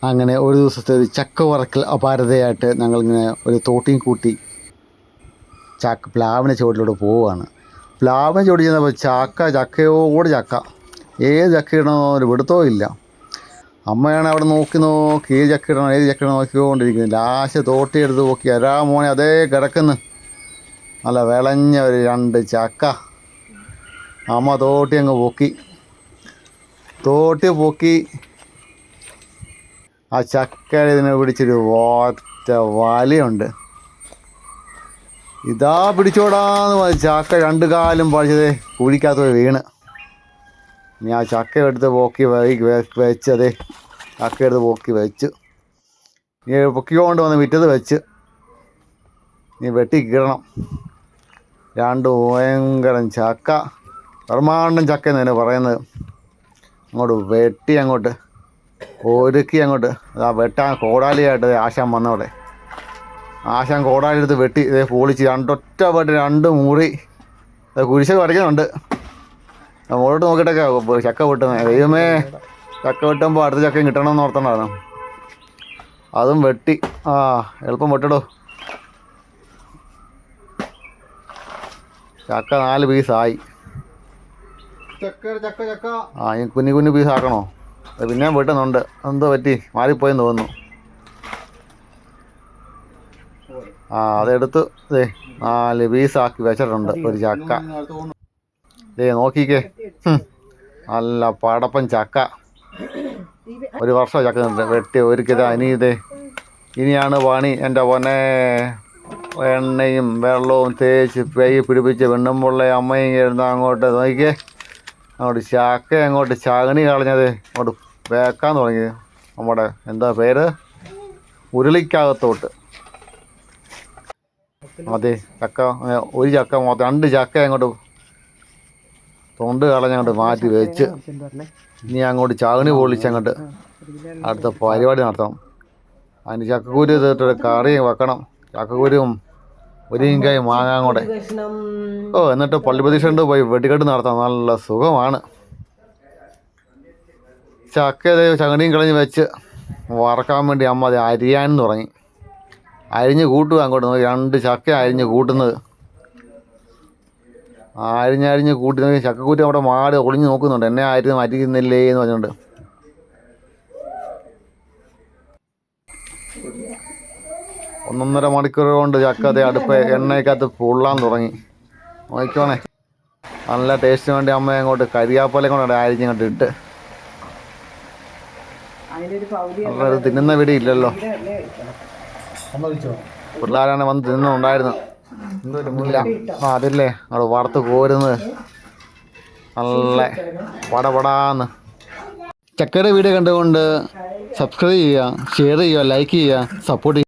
അങ്ങനെ ഒരു ദിവസത്തെ ഒരു ചക്ക വറക്കൽ അപാരതയായിട്ട് ഞങ്ങളിങ്ങനെ ഒരു തോട്ടിയും കൂട്ടി പ്ലാവിൻ്റെ ചുവട്ടിലൂടെ പോവുകയാണ്. പ്ലാവിൻ്റെ ചുവട്ടിൽ ചെന്നപ്പോൾ ചക്കയോട് ചക്ക, ഏത് ചക്ക ഇടണോ ഒരു പിടുത്തവും ഇല്ല. അമ്മയാണ് അവിടെ നോക്കി ഏത് ചക്ക ഇടണം നോക്കിക്കൊണ്ടിരിക്കുന്നത്. ലാസ്റ്റ് തോട്ടി എടുത്ത് നോക്കി, മോനെ അതേ കിടക്കുന്നു നല്ല വിളഞ്ഞ ഒരു 2 ചക്ക. അമ്മ തോട്ടി അങ്ങ് പൊക്കി ആ ചക്ക ഇതിനെ പിടിച്ചൊരു ഒറ്റ വലിയുണ്ട്. ഇതാ പിടിച്ചോടാന്ന് പറഞ്ഞ് ചക്ക 2 കാലും പഴിച്ചതേ കുഴിക്കകത്ത് വീണ്. ഇനി ആ ചക്ക എടുത്ത് വെച്ചതേ ചക്ക എടുത്ത് വെച്ചു. ഇനി പൊക്കിക്കൊണ്ട് വന്ന് വിറ്റത് വെച്ച് ഇനി വെട്ടി കീറണം. 2 ഭയങ്കരം ചക്ക, ബ്രഹ്മാണ്ടം ചക്ക എന്നതിന് പറയുന്നത്. അങ്ങോട്ട് ഒരുക്കി അതാ വെട്ടാൻ കോടാലിയായിട്ട് ആശാൻ വന്നവിടെ. ആശാൻ കോടാലി എടുത്ത് വെട്ടി ഇതേ പൊളിച്ച് 2 മുറി കുരിശ് വരയ്ക്കുന്നുണ്ട്. മുകളിലോട്ട് നോക്കിയിട്ടൊക്കെ ചക്ക വെട്ടുന്നത്. ദൈവമേ, ചക്ക വെട്ടുമ്പോൾ അടുത്ത ചക്കയും കിട്ടണമെന്ന് ഓർത്തണ്ടാണ്. അതും വെട്ടി. എളുപ്പം വെട്ടിടോ. ചക്ക 4 പീസായി. ഈ കുഞ്ഞു പീസാക്കണോ? പിന്നെയും വെട്ടുന്നുണ്ട്. എന്തോ പറ്റി, മാറിപ്പോയെന്ന് തോന്നുന്നു. അതെടുത്ത് 4 പീസാക്കി വെച്ചിട്ടുണ്ട് ഒരു ചക്ക. നോക്കിക്കേ, നല്ല പടപ്പൻ ചക്ക. ഒരു വർഷം ചക്ക വെട്ടി ഒരുക്കിയതാ. ഇനിയാണ് പണി. എൻ്റെ പൊന്നെ, എണ്ണയും വെള്ളവും തേച്ച് പിടിപ്പിച്ച് വെണ്ണുമ്പുള്ള അമ്മയും ഇരുന്ന് അങ്ങോട്ട് നോക്കിക്കേ. ചക്ക ചകണി കളഞ്ഞത് വേക്കാൻ തുടങ്ങി. നമ്മുടെ എന്താ പേര്, ഉരുളിക്കകത്തോട്ട്. അതെ, ചക്ക ഒരു ചക്ക മൊത്തം 2 ചക്ക തൊണ്ട് കളഞ്ഞങ്ങോട്ട് മാറ്റി വെച്ച് ഇനി ചകണി പൊളിച്ചങ്ങോട്ട് അടുത്ത പരിപാടി നടത്തണം. അതിന് ചക്കക്കുരു തീർത്തിട്ട് കറി വെക്കണം. ചക്കക്കുരും മുരിങ്ങക്കായും മാങ്ങാൻ കൂടെ. എന്നിട്ട് പള്ളിപ്രതീക്ഷ പോയി വെടിക്കെട്ട് നടത്താം. നല്ല സുഖമാണ്. ചക്ക ചകണിയും കളഞ്ഞ് വെച്ച് വറക്കാൻ വേണ്ടി അമ്മ അത് അരിയാനും തുടങ്ങി. അരിഞ്ഞ് കൂട്ടുക. അങ്ങോട്ട് 2 ചക്ക അരിഞ്ഞ് കൂട്ടുന്നത്. അരിഞ്ഞ് കൂട്ടി നോക്കി ചക്കക്കൂറ്റി അവിടെ മാട് ഒളിഞ്ഞ് നോക്കുന്നുണ്ട്. എന്നെ അരിക്കുന്നില്ലേ എന്ന് പറഞ്ഞുകൊണ്ട്. 1.5 മണിക്കൂർ കൊണ്ട് ചക്ക എണ്ണയ്ക്കകത്ത് പൊള്ളാൻ തുടങ്ങി. നോക്കിക്കോണേ, നല്ല ടേസ്റ്റിന് വേണ്ടി അമ്മ കരിയാപ്പലയും കൊണ്ട് അരിഞ്ഞങ്ങോട്ട് ഇട്ട്. അത് തിന്നുന്ന വീട് ഇല്ലല്ലോ. പിള്ളേരാണ് വന്ന് തിന്നുണ്ടായിരുന്നു. അതില്ലേ അവിടെ വറുത്ത് കോരുന്നത് നല്ല പടപടാന്ന്. ചക്കയുടെ വീഡിയോ കണ്ടുകൊണ്ട് സബ്സ്ക്രൈബ് ചെയ്യുക, ഷെയർ ചെയ്യുക, ലൈക്ക് ചെയ്യുക, സപ്പോർട്ട് ചെയ്യുക.